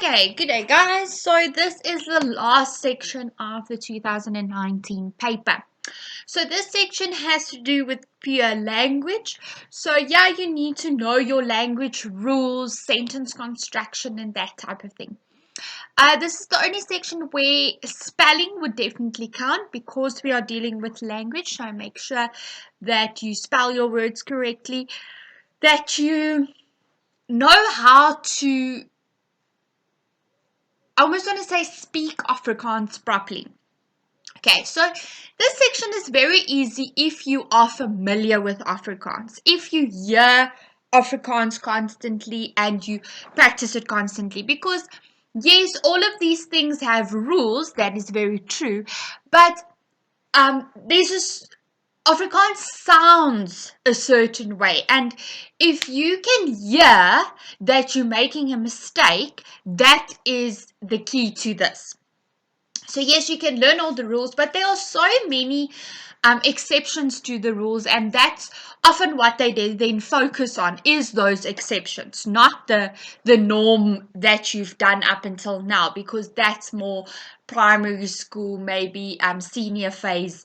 Okay, good day guys. So this is the last section of the 2019 paper. So this section has to do with pure language. So yeah, you need to know your language rules, sentence construction and that type of thing. This is the only section where spelling would definitely count because we are dealing with language. So make sure that you spell your words correctly, that you know how to, I almost want to say, speak Afrikaans properly. Okay, so this section is very easy if you are familiar with Afrikaans. If you hear Afrikaans constantly and you practice it constantly. Because yes, all of these things have rules, that is very true. But there's just Afrikaans sounds a certain way, and if you can hear that you're making a mistake, that is the key to this. So yes, you can learn all the rules, but there are so many exceptions to the rules, and that's often what they then focus on is those exceptions, not the norm that you've done up until now, because that's more primary school, maybe senior phase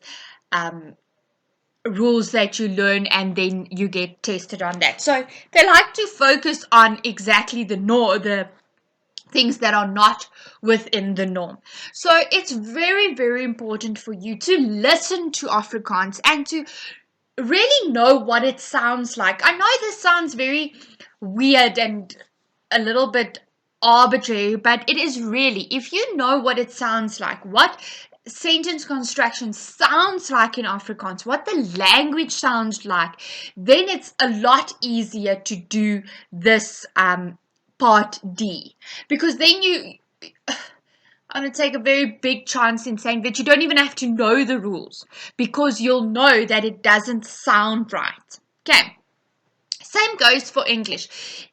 rules that you learn, and then you get tested on that. So they like to focus on exactly the things that are not within the norm. So it's very, very important for you to listen to Afrikaans and to really know what it sounds like. I know this sounds very weird and a little bit arbitrary, but it is really, if you know what it sounds like, what sentence construction sounds like in Afrikaans, what the language sounds like, then it's a lot easier to do this part D, because then I'm going to take a very big chance in saying that you don't even have to know the rules, because you'll know that it doesn't sound right. Okay, same goes for English.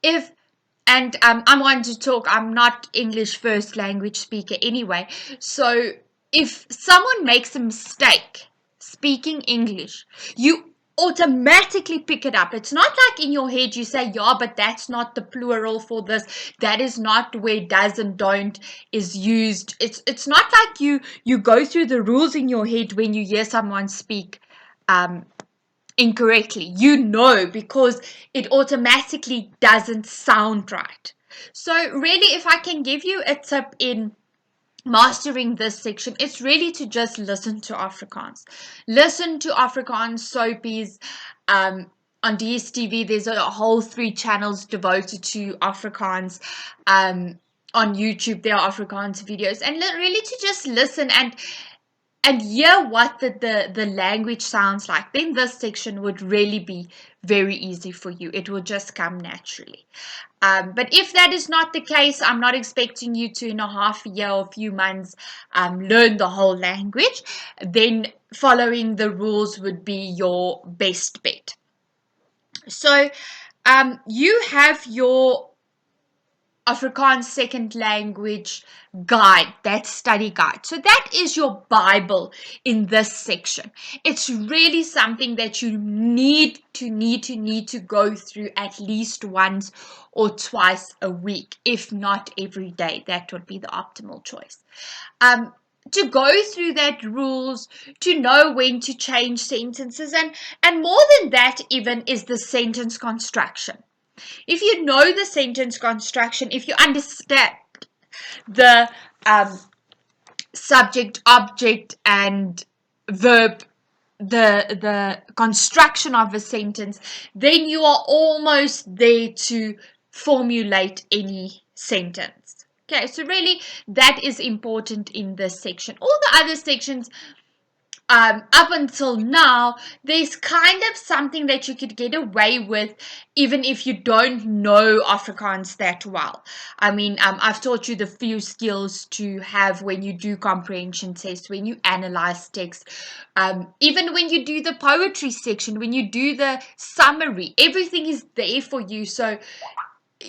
I'm going to talk, I'm not English first language speaker anyway, so if someone makes a mistake speaking English, you automatically pick it up. It's not like in your head you say, yeah, but that's not the plural for this. That is not where does and don't is used. It's not like you go through the rules in your head when you hear someone speak incorrectly. You know, because it automatically doesn't sound right. So really, if I can give you a tip in mastering this section, it's really to just listen to Afrikaans. Listen to Afrikaans soapies. On DSTV, there's a whole 3 channels devoted to Afrikaans. On YouTube, there are Afrikaans videos, and really to just listen and hear what the language sounds like. Then this section would really be very easy for you. It will just come naturally. But if that is not the case, I'm not expecting you to, in a half a year or a few months, learn the whole language. Then following the rules would be your best bet. So you have your Afrikaans second language guide, that study guide. So that is your Bible in this section. It's really something that you need to go through at least once or twice a week, if not every day. That would be the optimal choice. To go through that rules, to know when to change sentences, and more than that even is the sentence construction. If you know the sentence construction, if you understand the subject, object, and verb, the construction of a sentence, then you are almost there to formulate any sentence. Okay, so really that is important in this section. All the other sections up until now, there's kind of something that you could get away with even if you don't know Afrikaans that well. I mean, I've taught you the few skills to have when you do comprehension tests, when you analyze text, even when you do the poetry section, when you do the summary, everything is there for you. So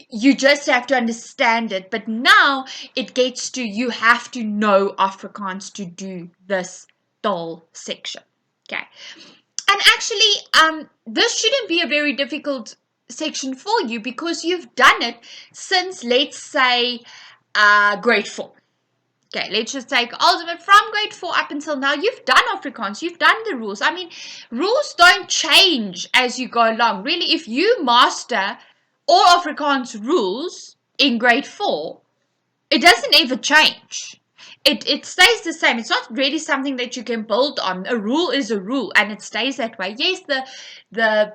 you just have to understand it. But now it gets to, you have to know Afrikaans to do this section. Okay, and actually this shouldn't be a very difficult section for you because you've done it since, let's say, grade 4. Okay, let's just take ultimate from grade 4 up until now. You've done Afrikaans, you've done the rules. I mean, rules don't change as you go along. Really, if you master all Afrikaans rules in grade 4, it doesn't ever change. It stays the same. It's not really something that you can build on. A rule is a rule, and it stays that way. Yes, the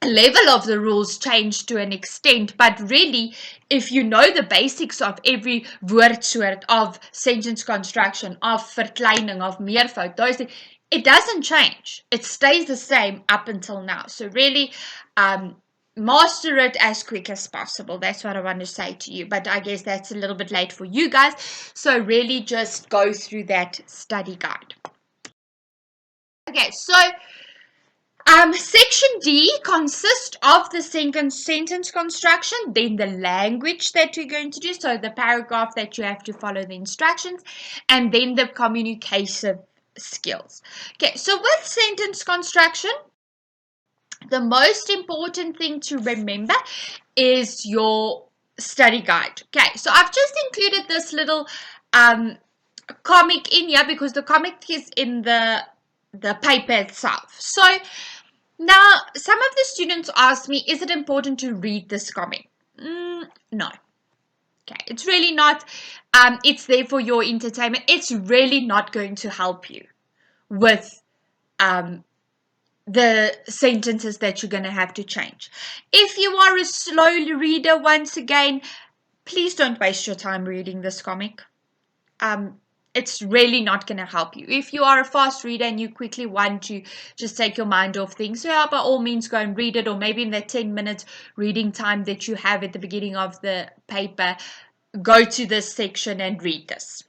level of the rules change to an extent, but really, if you know the basics of every woordsoort, of sentence construction, of verkleining, of meervoud, those things, it doesn't change. It stays the same up until now. So really, master it as quick as possible. That's what I want to say to you, but I guess that's a little bit late for you guys. So really just go through that study guide. Okay, so section D consists of the sentence construction, then the language that you're going to do, so the paragraph that you have to follow the instructions, and then the communication skills. Okay, so with sentence construction, the most important thing to remember is your study guide. Okay, so I've just included this little comic in here because the comic is in the paper itself. So now, some of the students ask me, is it important to read this comic? No. Okay, it's really not. It's there for your entertainment. It's really not going to help you with the sentences that you're going to have to change. If you are a slow reader, once again, please don't waste your time reading this comic. It's really not going to help you. If you are a fast reader and you quickly want to just take your mind off things, yeah, by all means go and read it, or maybe in that 10 minutes reading time that you have at the beginning of the paper, go to this section and read this.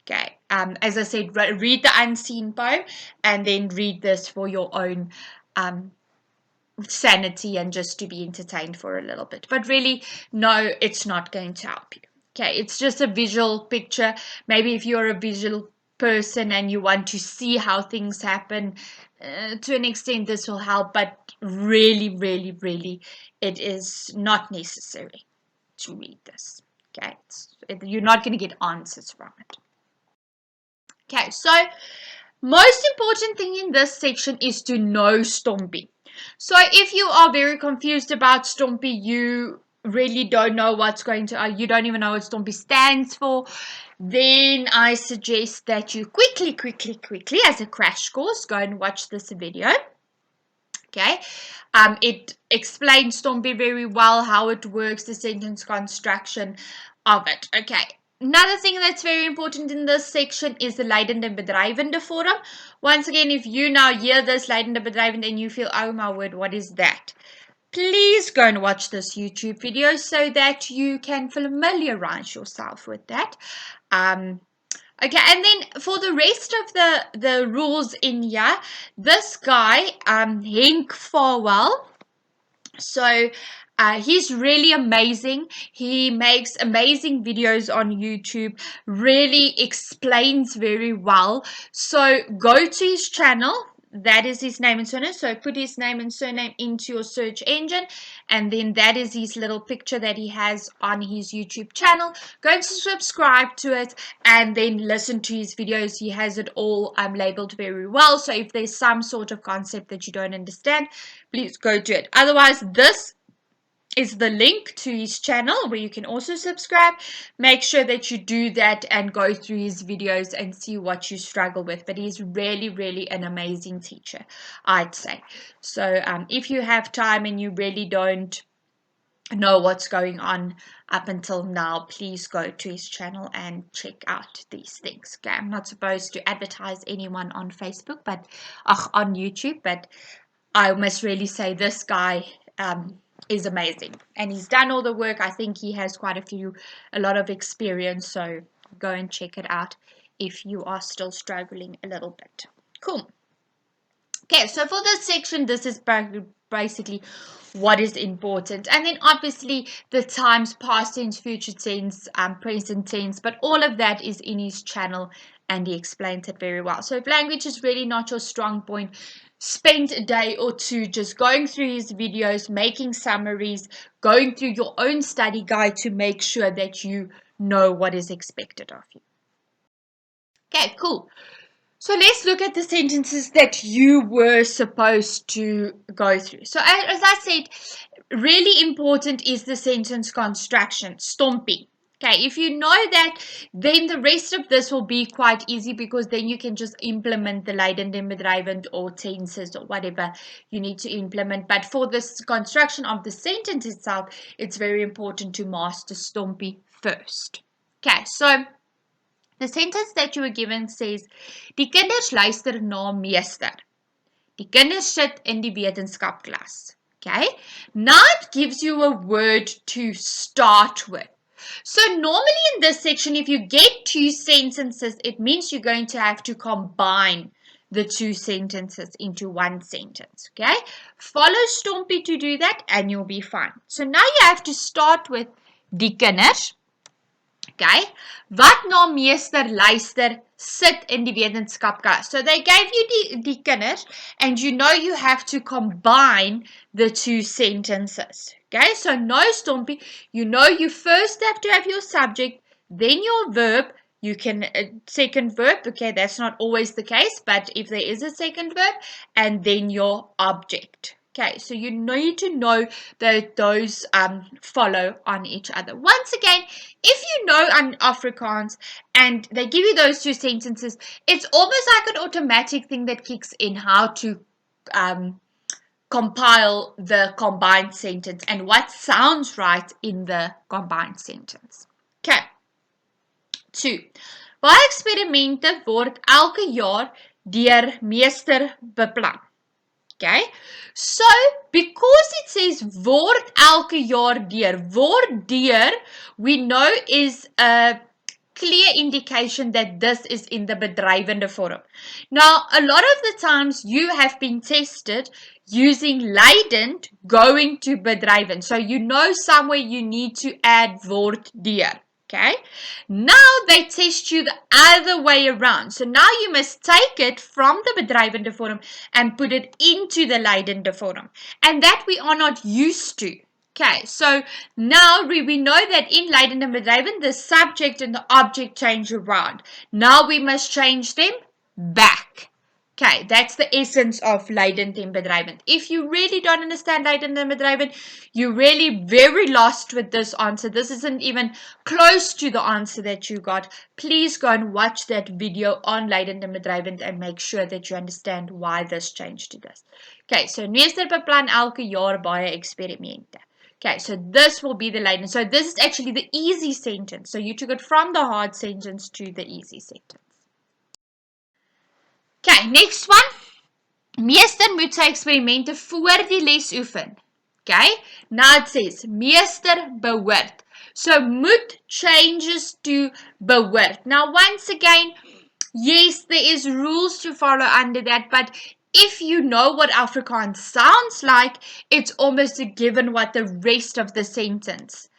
Okay, as I said, read the unseen poem and then read this for your own sanity and just to be entertained for a little bit. But really, no, it's not going to help you. Okay, it's just a visual picture. Maybe if you're a visual person and you want to see how things happen, to an extent this will help, but really, really, really, it is not necessary to read this. Okay, you're not going to get answers from it. Okay, so most important thing in this section is to know STOMPI. So if you are very confused about STOMPI, you really don't know what's going to, you don't even know what STOMPI stands for, then I suggest that you quickly, as a crash course, go and watch this video. Okay, it explains STOMPI very well, how it works, the sentence construction of it. Okay, another thing that's very important in this section is the leidende bedrijvende vorm. Once again, if you now hear this leidende bedrijvende and you feel, oh my word, what is that? Please go and watch this YouTube video so that you can familiarize yourself with that. Okay, and then for the rest of the rules in here, this guy, Henk Farwell, so he's really amazing. He makes amazing videos on YouTube, really explains very well. So go to his channel. That is his name and surname. So put his name and surname into your search engine, and then that is his little picture that he has on his YouTube channel. Go and subscribe to it and then listen to his videos. He has it all labeled very well. So if there's some sort of concept that you don't understand, please go to it. Otherwise, this is the link to his channel where you can also subscribe. Make sure that you do that and go through his videos and see what you struggle with. But he's really, really an amazing teacher, I'd say. So if you have time and you really don't know what's going on up until now, please go to his channel and check out these things. Okay, I'm not supposed to advertise anyone on Facebook, but on YouTube, but I must really say this guy is amazing, and he's done all the work. I think he has a lot of experience, so go and check it out if you are still struggling a little bit. Cool. Okay, so for this section, this is basically what is important, and then obviously the times, past tense, future tense, present tense, but all of that is in his channel and he explains it very well. So if language is really not your strong point, spent a day or two just going through his videos, making summaries, going through your own study guide to make sure that you know what is expected of you. Okay, cool. So let's look at the sentences that you were supposed to go through. So as I said, really important is the sentence construction, STOMPI. Okay, if you know that, then the rest of this will be quite easy because then you can just implement the leidend and bedrijvend or tenses or whatever you need to implement. But for this construction of the sentence itself, it's very important to master STOMPI first. Okay, so the sentence that you were given says, die kinders luister na meester. Die kinders sit in die wetenskapklas. Okay? Now it gives you a word to start with. So normally in this section, if you get two sentences, it means you're going to have to combine the two sentences into one sentence. Okay? Follow STOMPI to do that and you'll be fine. So now you have to start with die kinders. Okay, wat na meester luister sit in die wetenskapklas. So they gave you die kinders and you know you have to combine the two sentences. Okay, so no STOMPI, you know you first have to have your subject, then your verb. You can second verb, okay, that's not always the case, but if there is a second verb, and then your object. Okay, so you need to know that those follow on each other. Once again, if you know Afrikaans and they give you those two sentences, it's almost like an automatic thing that kicks in how to compile the combined sentence and what sounds right in the combined sentence. Okay. 2. Baie eksperimente word elke jaar deur meester beplan. Okay, so because it says word elke jaar deur, word deur, we know is a clear indication that this is in the bedrijvende vorm. Now, a lot of the times you have been tested using leidend going to bedrijvend. So you know somewhere you need to add word deur. Okay, now they test you the other way around. So now you must take it from the bedrijvende vorm and put it into the leidende vorm. And that we are not used to. Okay, so now we know that in leidend and bedrijvend, the subject and the object change around. Now we must change them back. Okay, that's the essence of leidend and bedrijvend. If you really don't understand leidend and bedrijvend, you're really very lost with this answer. This isn't even close to the answer that you got. Please go and watch that video on leidend and bedrijvend and make sure that you understand why this changed to this. Okay, so meester beplan elke jaar baie eksperimente. Okay, so this will be the leidend. So this is actually the easy sentence. So you took it from the hard sentence to the easy sentence. Okay, next one. Meester moet sy eksperimente voor die les oefen. Okay, now it says, meester behoort. So moet changes to behoort. Now once again, yes, there is rules to follow under that, but if you know what Afrikaans sounds like, it's almost a given what the rest of the sentence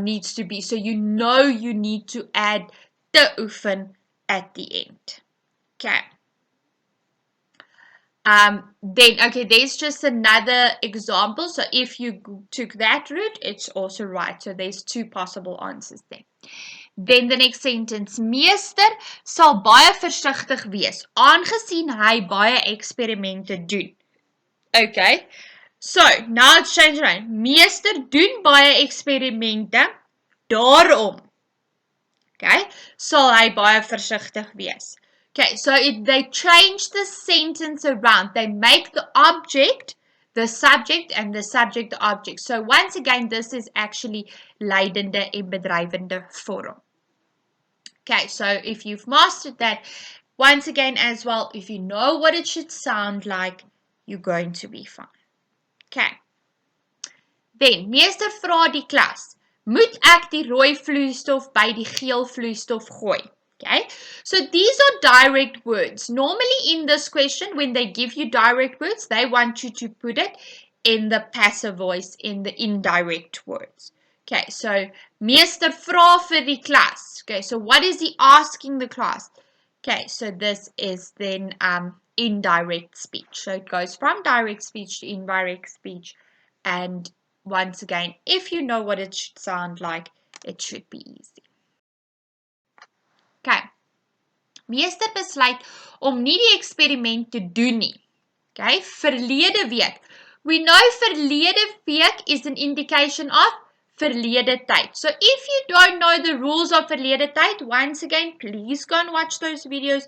needs to be. So you know you need to add te oefen at the end. Okay. Then, okay, there's just another example. So if you took that route, it's also right. So there's two possible answers there. Then the next sentence, meester sal baie versigtig wees, aangesien hy baie eksperimente doen. Okay, so now it's changed around. Meester doen baie eksperimente, daarom. Okay, sal hy baie versigtig wees. Okay, so they change the sentence around. They make the object the subject and the subject the object. So once again, this is actually leidende en bedrijvende vorm. Okay, so if you've mastered that, once again as well, if you know what it should sound like, you're going to be fine. Okay. Then, meester vra die klas, moet ek die rooi vloeistof by die geel vloeistof gooi? Okay, so these are direct words. Normally in this question, when they give you direct words, they want you to put it in the passive voice, in the indirect words. Okay, so meester vra vir die klas. Okay, so what is he asking the class? Okay, so this is then indirect speech. So it goes from direct speech to indirect speech. And once again, if you know what it should sound like, it should be easy. Okay. Meester besluit om nie die eksperiment te doen nie. Okay, verlede week. We know verlede week is an indication of verlede tyd. So if you don't know the rules of verlede tyd, once again, please go and watch those videos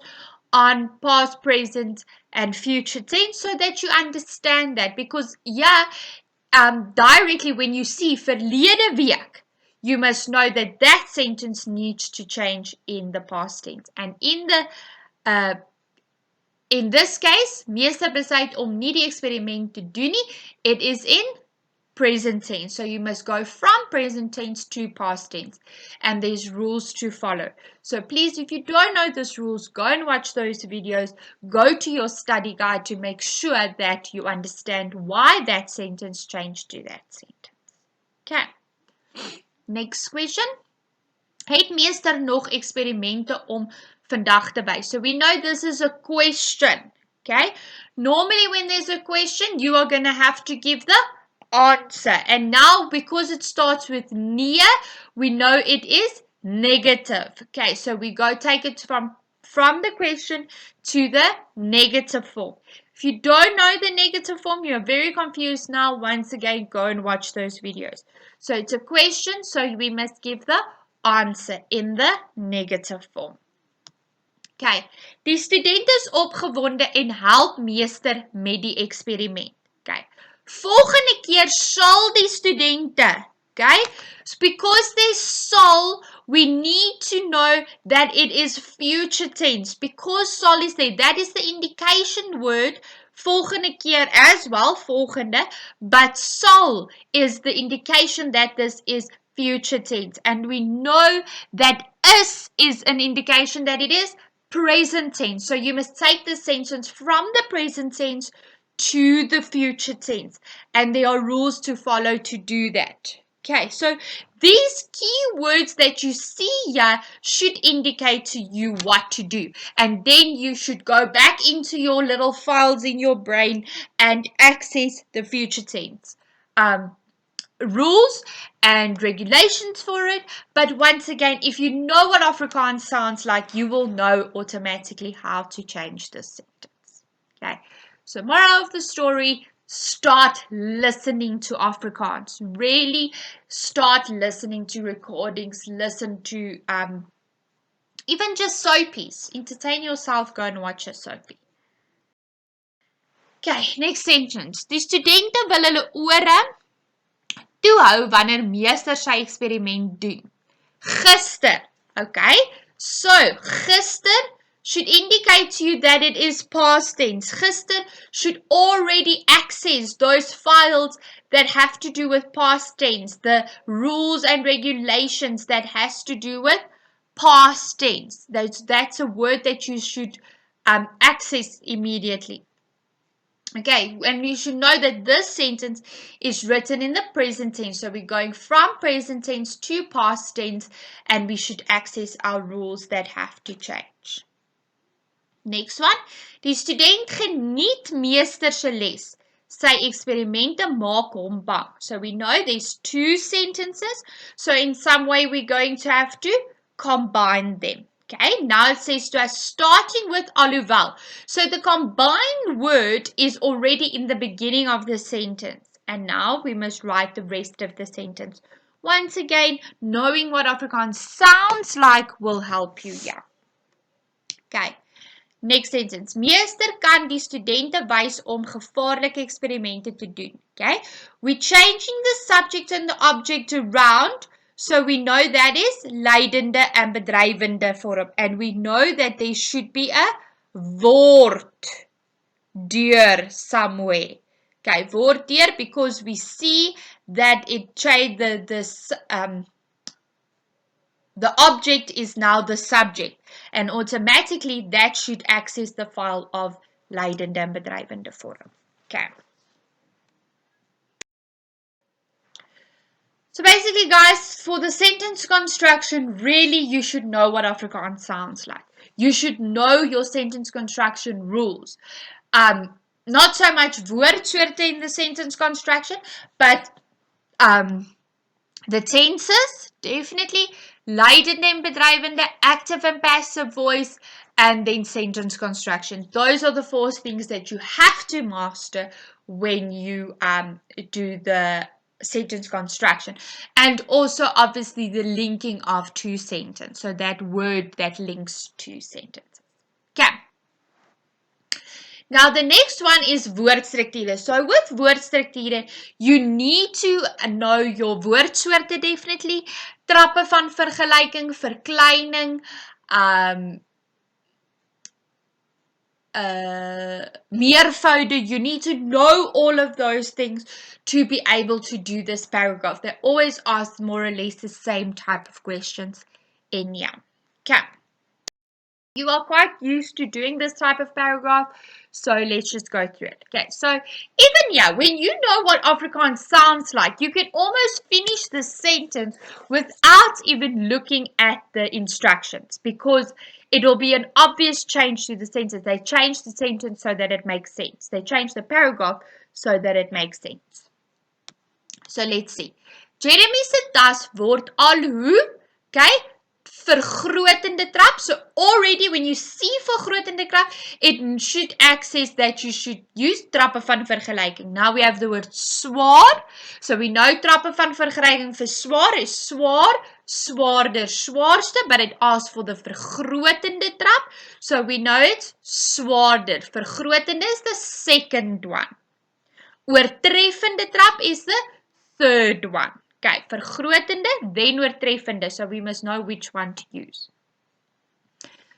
on past, present, and future tense so that you understand that. Because directly when you see verlede week, you must know that that sentence needs to change in the past tense. And in this case, meester besluit om nie die eksperiment te doen nie. It is in present tense. So you must go from present tense to past tense. And there's rules to follow. So please, if you don't know those rules, go and watch those videos. Go to your study guide to make sure that you understand why that sentence changed to that sentence. Okay. Next question. Het meester nog eksperimente om vandag te wys? So we know this is a question. Okay. Normally when there's a question, you are going to have to give the answer. And now because it starts with nee, we know it is negative. Okay. So we go take it from the question to the negative form. If you don't know the negative form, you're very confused now. Once again, go and watch those videos. So it's a question, so we must give the answer in the negative form. Okay, die student is opgewonde en help meester met die eksperiment. Okay, volgende keer sal die studente, okay, because they sal, we need to know that it is future tense. Because sal is there, that is the indication word. Volgende keer as well, volgende, but sal is the indication that this is future tense. And we know that is an indication that it is present tense. So you must take the sentence from the present tense to the future tense. And there are rules to follow to do that. Okay, so these key words that you see here should indicate to you what to do. And then you should go back into your little files in your brain and access the future tense rules and regulations for it. But once again, if you know what Afrikaans sounds like, you will know automatically how to change this sentence. Okay, so moral of the story, start listening to Afrikaans. Really start listening to recordings, listen to even just soapies. Entertain yourself, go and watch a soapie. Okay, next sentence. Die studente wil hulle ore toehou wanneer meester sy eksperiment doen. Gister, okay? So, gister should indicate to you that it is past tense. Gister should already access those files that have to do with past tense, the rules and regulations that has to do with past tense. That's a word that you should access immediately. Okay, and we should know that this sentence is written in the present tense. So we're going from present tense to past tense, and we should access our rules that have to change. Next one. Die student geniet meester se les. Sy eksperimente maak hom bang. So we know there's two sentences. So in some way we're going to have to combine them. Okay, now it says to us starting with alhoewel. So the combined word is already in the beginning of the sentence. And now we must write the rest of the sentence. Once again, knowing what Afrikaans sounds like will help you here. Okay, next sentence. Meester kan die studente wys om gevaarlike eksperimente te doen. Okay, we're changing the subject and the object around. So we know that is leidende and bedryvende vorm. And we know that there should be a word deur somewhere. Okay, word deur because we see that it the object is now the subject. And automatically that should access the file of leidende and bedryvende vorm. Okay. So basically, guys, for the sentence construction, really you should know what Afrikaans sounds like. You should know your sentence construction rules. Not so much woordsoorte in the sentence construction, but the tenses, definitely, leidende en bedrijvende, active and passive voice, and then sentence construction. Those are the 4 things that you have to master when you do the sentence construction. And also, obviously, the linking of 2 sentences. So that word that links 2 sentences. Okay. Now, the next one is woordstrukture. So with woordstrukture, you need to know your woordsoorte definitely. Trappe van vergelijking, verkleining, meervoude. You need to know all of those things to be able to do this paragraph. They always ask more or less the same type of questions in here. Okay. You are quite used to doing this type of paragraph, so let's just go through it. Okay, so even yeah, when you know what Afrikaans sounds like, you can almost finish the sentence without even looking at the instructions, because it will be an obvious change to the sentence. They change the sentence so that it makes sense. They change the paragraph so that it makes sense. So let's see. Jeremy se tas word al hoe, okay, vergrotende trap. So already when you see vergrotende trap, it should access that you should use trappe van vergelijking. Now we have the word swaar. So we know trappe van vergelijking for swaar is swaar, swaarder, swaarste, but it asks for the vergrotende trap. So we know it's swaarder. Vergrotende is the second one. Oortreffende trap is the third one. Okay, vergrotende, then oortreffende. So we must know which one to use.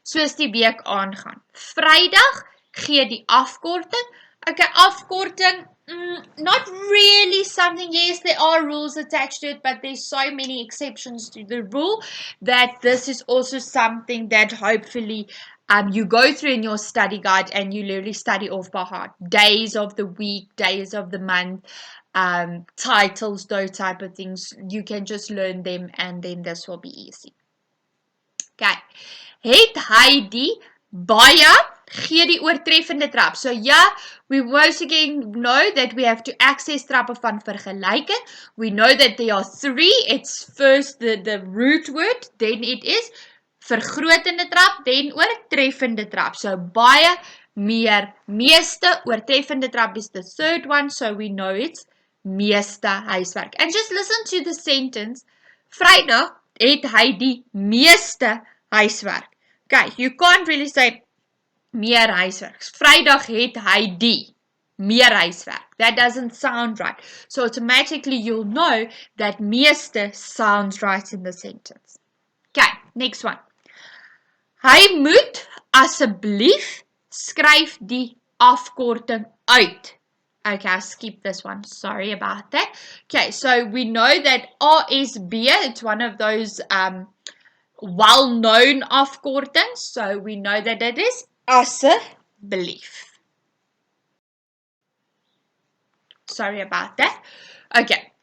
Soos die week aangaan. Vrydag gee die afkorting. Okay, afkorting, not really something. Yes, there are rules attached to it, but there's so many exceptions to the rule that this is also something that hopefully you go through in your study guide and you literally study off by heart. Days of the week, days of the month, titles, those type of things. You can just learn them and then this will be easy. Okay. Het hy die baie gee die oortreffende trap. So yeah, we once again know that we have to access trappe van vergelijking. We know that there are 3. It's first the root word, then it is vergrotende trap, then oortreffende trap. So baie, meer, meeste, oortreffende trap is the third one, so we know it's meeste huiswerk. And just listen to the sentence. Vrydag het hy die meeste huiswerk. Okay, you can't really say meer huiswerk. Vrydag het hy die meer huiswerk. That doesn't sound right. So automatically you'll know that meeste sounds right in the sentence. Okay, next one. Hy moet asseblief skryf die afkorting uit. Okay, I'll skip this one. Sorry about that. Okay, so we know that RSB, it's one of those well-known afkortings. So we know that it is asseblief. Sorry about that. Okay.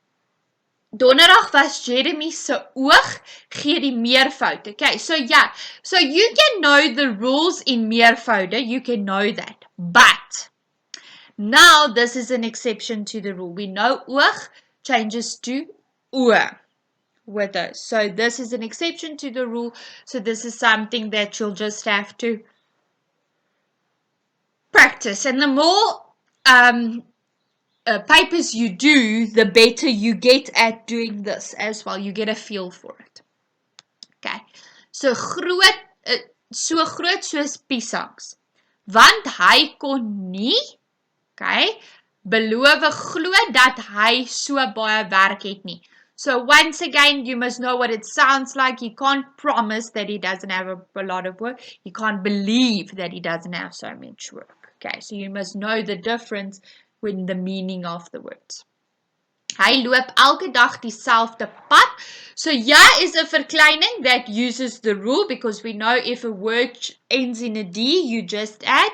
Donderdag was Jeremy se oog gee die meervoud. Okay, so yeah. So you can know the rules in meervoude. You can know that. But now this is an exception to the rule. We know oog changes to oor with those. So this is an exception to the rule. So this is something that you'll just have to practice. And the more papers you do, the better you get at doing this as well. You get a feel for it. Okay. So groot soos piesangs. Want hy kon nie, okay, beloof glo dat hy so baie werk het nie. So once again, you must know what it sounds like. You can't promise that he doesn't have a lot of work. You can't believe that he doesn't have so much work. Okay, so you must know the difference with the meaning of the words. Hy loop elke dag dieselfde pad. So ja is a verkleining that uses the rule, because we know if a word ends in a D, you just add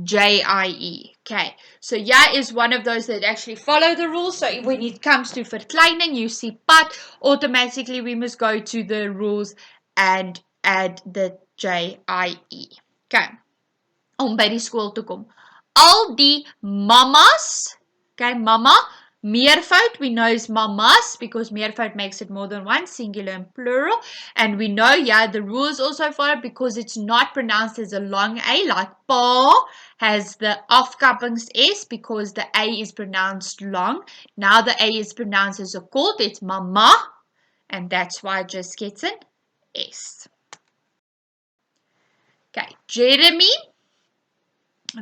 J-I-E. Okay, so ja is one of those that actually follow the rules. So when it comes to verkleining, you see pad, automatically we must go to the rules and add the J-I-E. Okay, om by die skool te kom. Al die mamas, okay, mama, meervoud, we know is mamas, because meervoud makes it more than one, singular and plural, and we know, yeah, the rule is also followed because it's not pronounced as a long A, like pa has the afkappings S, because the A is pronounced long. Now the A is pronounced as a chord, it's mama, and that's why it just gets an S. Okay, Jeremy,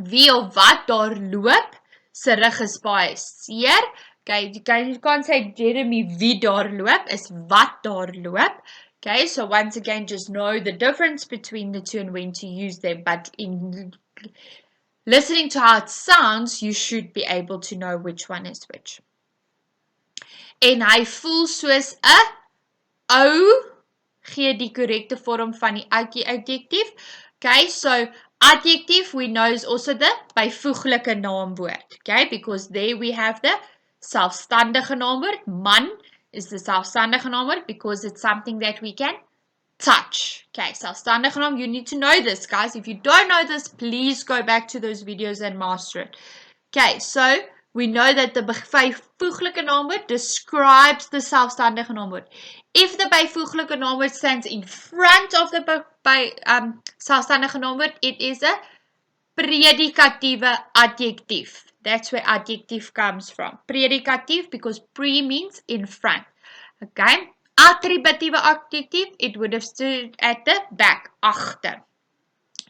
wie of wat daar loop, sy rug is baie seer. Okay, you can't say Jeremy wie daar loop, is wat daar loop. Okay, so once again, just know the difference between the two and when to use them. But in listening to how it sounds, you should be able to know which one is which. En hy voel soos 'n ou, gee die correcte vorm van die adjectief. Okay, so adjective we know is also the byvoeglike naamwoord. Okay, because there we have the selfstandige naamwoord. Man is the selfstandige naamwoord because it's something that we can touch. Okay, selfstandige naam, you need to know this, guys. If you don't know this, please go back to those videos and master it. Okay, so we know that the byvoeglike naamwoord describes the selfstandige naamwoord. If the byvoeglike naamwoord stands in front of the selfstandige naamwoord, it is a predicatieve adjectief. That's where adjective comes from. Predicatief because pre means in front. Okay. Attributieve adjectief, it would have stood at the back, agter.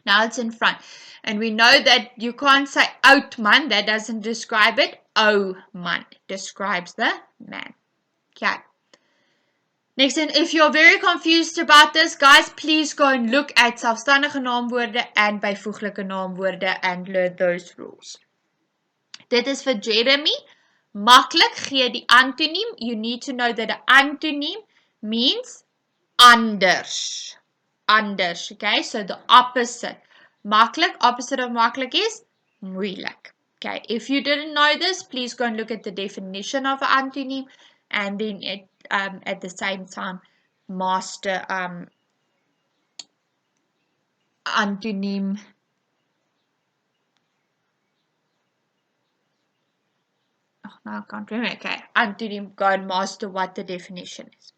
Now it's in front. And we know that you can't say oud man, that doesn't describe it. O man describes the man. Okay. Next thing, if you're very confused about this, guys, please go and look at selfstandige naamwoorde and byvoeglike naamwoorde and learn those rules. Dit is vir Jeremy. Maklik, gee die antoniem. You need to know that an antoniem means anders. Anders, okay? So the opposite. Maklik, opposite of maklik is moeilik. Okay, if you didn't know this, please go and look at the definition of an antoniem and then at the same time master antoniem. Oh, no, I can't remember. Okay, antoniem, go and master what the definition is.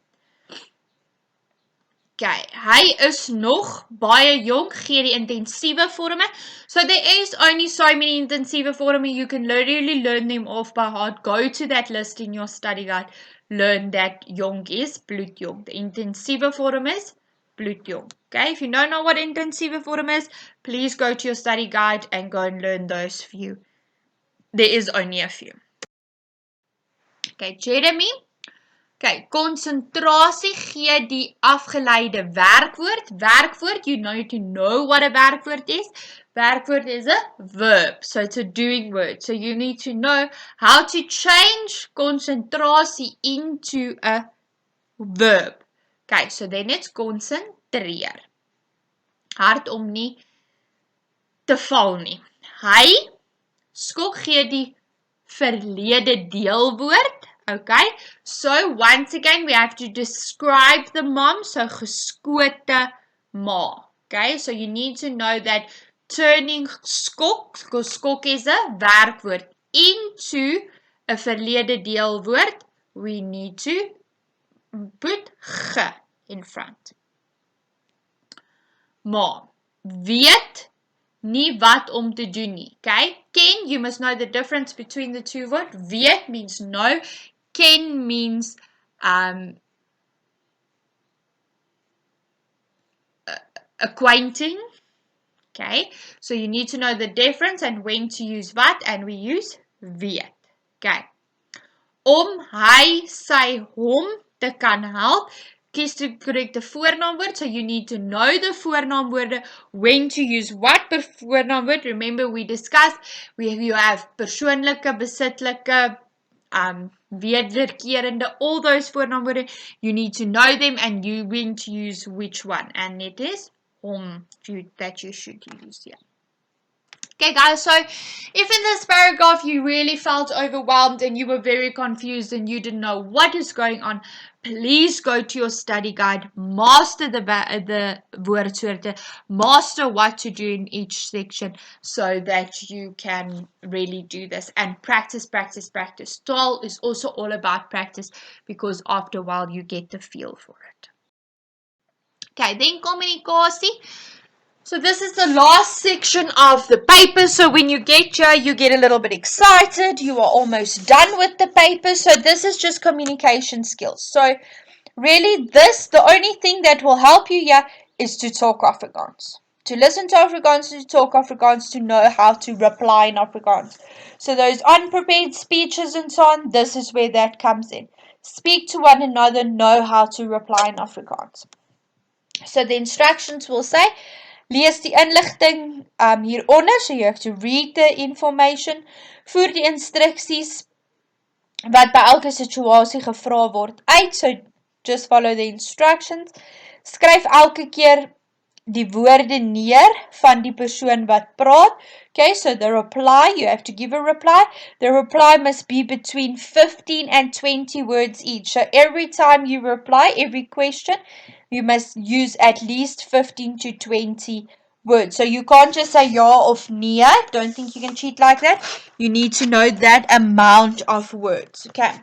Okay, hy is nog baie jonk, gee die intensiewe vorme. So there is only so many intensieve vorme. You can literally learn them off by heart. Go to that list in your study guide. Learn that jonk is bloedjong. The intensieve vorm is bloedjong. Okay, if you don't know what intensieve vorm is, please go to your study guide and go and learn those few. There is only a few. Okay, Jeremy. Okay, konsentrasie gee die afgeleide werkwoord. Werkwoord, you need to know what a werkwoord is. Werkwoord is a verb, so it's a doing word. So you need to know how to change konsentrasie into a verb. Okay, so then it's konsentreer. Hard om nie te val nie. Hy skok gee die verlede deelwoord. Okay, so once again we have to describe the mom, so geskote ma. Okay, so you need to know that turning skok, because skok is a werkwoord, into a verlede deelwoord, we need to put ge in front. Ma, weet nie wat om te doen nie. Okay, ken, you must know the difference between the two words. Weet means know. Ken means acquainting. Okay, so you need to know the difference and when to use what, and we use weet. Okay, om hy, sy, hom te kan help, kies die correcte voornaamwoord. So you need to know the voornaamwoorde, when to use what per voornaamwoord. Remember we discussed, you have persoonlike, besitlike, wederkerende, all those voornaamwoorde, you need to know them and you when to use which one, and it is hom that you should use here. Okay, guys, so if in this paragraph you really felt overwhelmed and you were very confused and you didn't know what is going on, please go to your study guide, master the woordsoorte, master what to do in each section so that you can really do this and practice, practice, practice. Taal is also all about practice because after a while you get the feel for it. Okay, then kommunikasie. So this is the last section of the paper. So when you get here, you get a little bit excited. You are almost done with the paper. So this is just communication skills. So really the only thing that will help you here is to talk Afrikaans. To listen to Afrikaans, to talk Afrikaans, to know how to reply in Afrikaans. So those unprepared speeches and so on, this is where that comes in. Speak to one another, know how to reply in Afrikaans. So the instructions will say, lees die inligting hieronder, so you have to read the information, voer die instruksies wat by elke situasie gevra word uit, so just follow the instructions, skryf elke keer die woorde neer van die persoon wat praat. Okay, so the reply, you have to give a reply. The reply must be between 15 and 20 words each. So every time you reply, every question, you must use at least 15 to 20 words. So you can't just say ja of nee. Don't think you can cheat like that. You need to know that amount of words. Okay.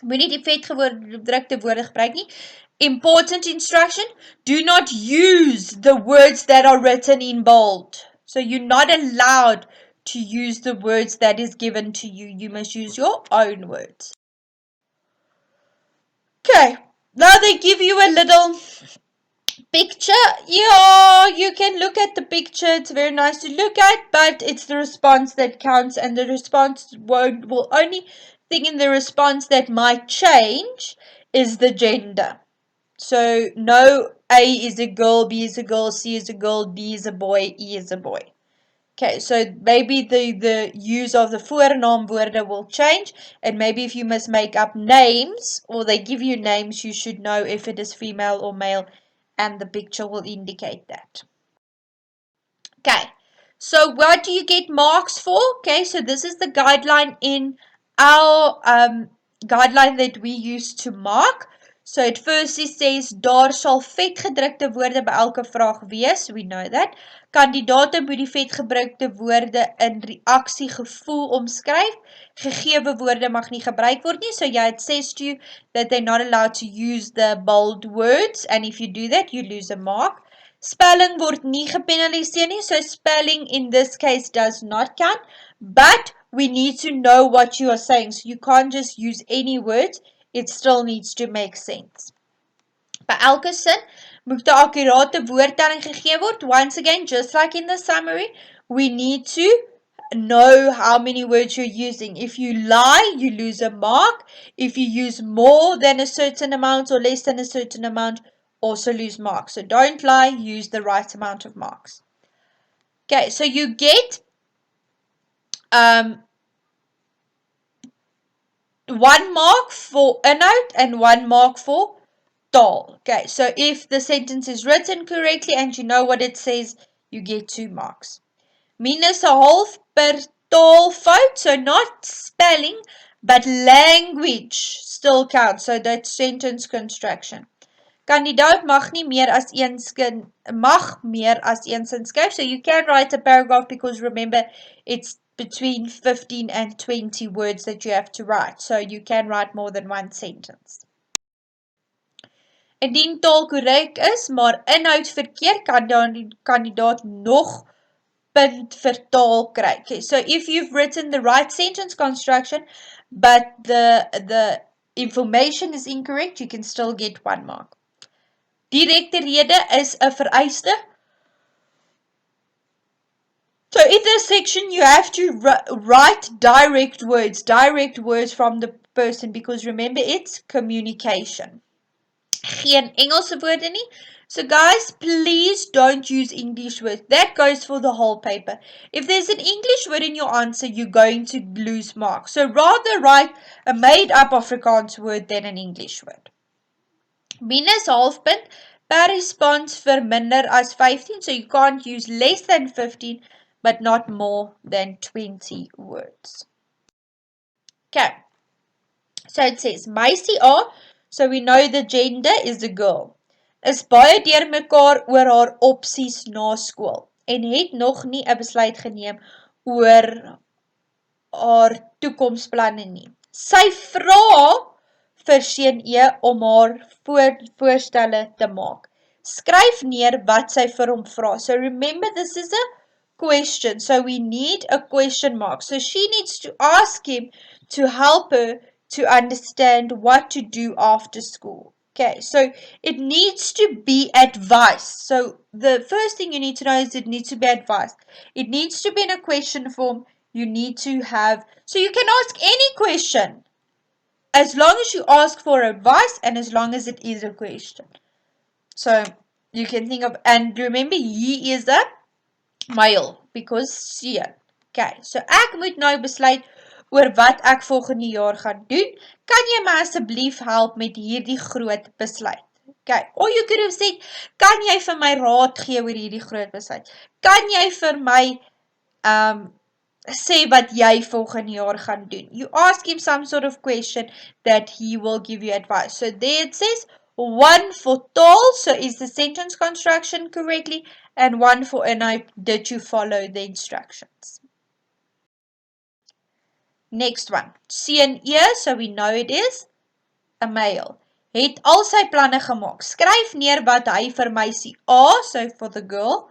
Moenie die vetgedrukte woorde gebruik nie. Important instruction, do not use the words that are written in bold. So you're not allowed to use the words that is given to you. You must use your own words. Okay, now they give you a little picture. Yeah, you can look at the picture. It's very nice to look at, but it's the response that counts, and the response will only thing in the response that might change is the gender. So no A is a girl, B is a girl, C is a girl, D is a boy, E is a boy. Okay, so maybe the use of the voornaamwoorde will change, and maybe if you must make up names, or they give you names, you should know if it is female or male, and the picture will indicate that. Okay, so what do you get marks for? Okay, so this is the guideline in our guideline that we use to mark. So it firstly says, daar sal vetgedrukte woorde by elke vraag wees. We know that. Kandidate moet die vetgedrukte woorde in reaksie gevoel omskryf. Gegewe woorde mag nie gebruik word nie. So yeah, it says to you that they're not allowed to use the bold words. And if you do that, you lose a mark. Spelling word nie gepenaliseer nie. So spelling in this case does not count. But we need to know what you are saying. So you can't just use any words. It still needs to make sense. By elke sin moet 'n akkurate woordtelling gegee word. Once again, just like in the summary, we need to know how many words you're using. If you lie, you lose a mark. If you use more than a certain amount or less than a certain amount, also lose marks. So don't lie, use the right amount of marks. Okay, so you get 1 mark for inhoud and 1 mark for taal. Okay, so if the sentence is written correctly and you know what it says, you get 2 marks. Minus 1/2 per taalfout, so not spelling, but language still counts, so that's sentence construction. Kandidaat mag meer as een sin skryf, so you can write a paragraph because remember it's between 15 and 20 words that you have to write, so you can write more than one sentence. Indien taal korrek is, maar inhoud verkeerd, kan die kandidaat nog punt vir taal kry. Okay, so if you've written the right sentence construction, but the information is incorrect, you can still get 1 mark. Direkte rede is 'n vereiste. So in this section, you have to write direct words from the person, because remember, it's communication. Geen Engelse woorde nie. So guys, please don't use English words. That goes for the whole paper. If there's an English word in your answer, you're going to lose marks. So rather write a made-up Afrikaans word than an English word. Minus halfpunt per response vir minder as 15. So you can't use less than 15, but not more than 20 words. Okay, so it says, meisie A, so we know the gender is a girl, is baie deur mekaar oor haar opsies na skool en het nog nie 'n besluit geneem oor haar toekomsplanne nie. Sy vra vir seun E om haar voorstelle te maak. Skryf neer wat sy vir hom vra. So remember, this is a question, so we need a question mark. So she needs to ask him to help her to understand what to do after school. Okay, so it needs to be advice. So the first thing you need to know is it needs to be advice. It needs to be in a question form. You need to have, so you can ask any question as long as you ask for advice and as long as it is a question. So you can think of, and remember, he is a male because seun. Okay, so ek moet nou besluit oor wat ek volgende jaar gaan doen. Kan jy my asseblief help met hierdie groot besluit? Okay, or you could have said, kan jy vir my raad gee oor hierdie groot besluit? Kan jy vir my sê wat jy volgende jaar gaan doen? You ask him some sort of question that he will give you advice. So there it says, one for tall, so is the sentence construction correctly, and one for did you follow the instructions? Next one, seun E, so we know it is a male. Het al sy planne gemaak. Skryf neer wat hy vir meisie A, so for the girl,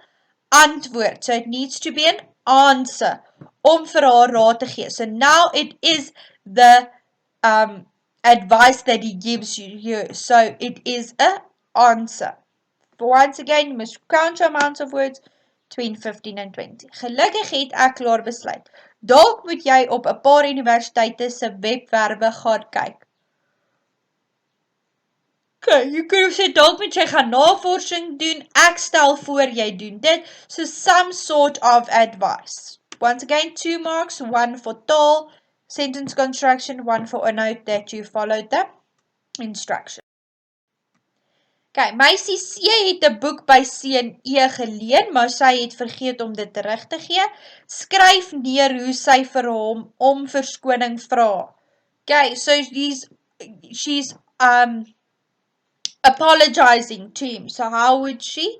antwoord. So it needs to be an answer om vir haar raad te gee. So now it is the advice that he gives you here. So it is a answer. Once again, you must count your amounts of words between 15 and 20. Gelukkig het ek klaar besluit. Dalk moet jy op 'n paar universiteite se webwerwe gaan kyk. Okay, you could have said, dalk moet jy gaan navorsing doen, ek stel voor jy doen dit. So some sort of advice. Once again, 2 marks, one for tall, sentence construction, one for a note that you followed the instruction. Okay, meisie C het 'n boek by seun E geleen, maar sy het vergeet om dit terug te gee. Skryf neer hoe sy vir hom om verskoning vra. Okay, so she's apologizing to him. So how would she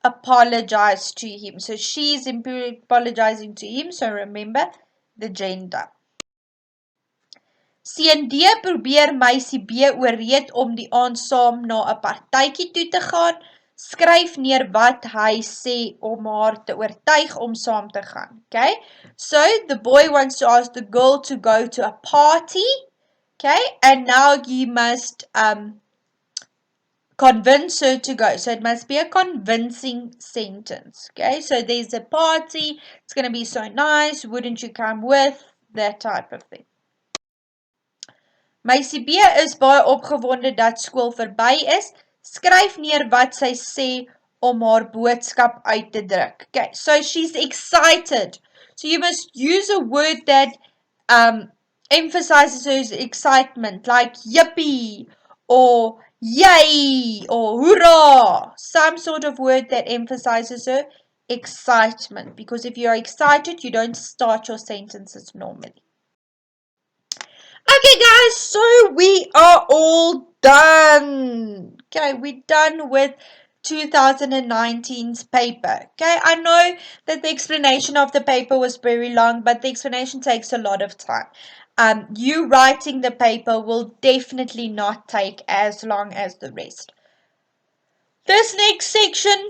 apologize to him? So she's apologizing to him. So remember the gender. Seun D probeer meisie B ooreed om die aand saam na 'n partytjie toe te gaan. Skryf neer wat hy sê om haar te oortuig om saam te gaan. Okay? So the boy wants to ask the girl to go to a party. Okay? And now you must convince her to go. So it must be a convincing sentence. Okay, so there's a party, it's going to be so nice, wouldn't you come with? That type of thing. Meisie B is baie opgewonde dat skool verby is. Skryf neer wat sy sê om haar boodskap uit te druk. Okay, so she's excited. So you must use a word that emphasizes her excitement, like yippee or yay or hoorah, some sort of word that emphasizes her excitement, because if you're excited, you don't start your sentences normally. Okay guys, so we are all done. Okay, we're done with 2019's paper. Okay, I know that the explanation of the paper was very long, but the explanation takes a lot of time. You writing the paper will definitely not take as long as the rest. This next section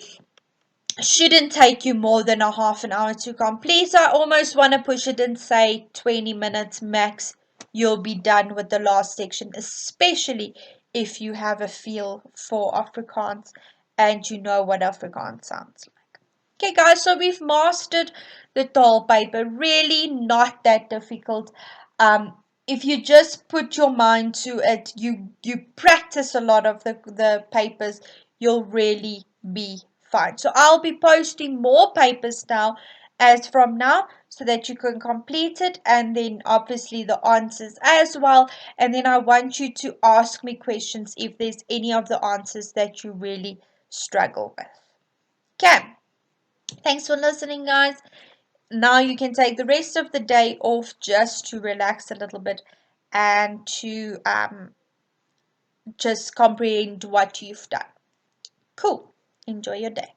shouldn't take you more than a half an hour to complete. I almost want to push it and say 20 minutes max. You'll be done with the last section, especially if you have a feel for Afrikaans and you know what Afrikaans sounds like. Okay guys, so we've mastered the tall paper. Really not that difficult. If you just put your mind to it, you practice a lot of the papers, you'll really be fine. So I'll be posting more papers now as from now, so that you can complete it, and then obviously the answers as well. And then I want you to ask me questions if there's any of the answers that you really struggle with. Okay, thanks for listening guys. now you can take the rest of the day off just to relax a little bit and to just comprehend what you've done. Cool. Enjoy your day.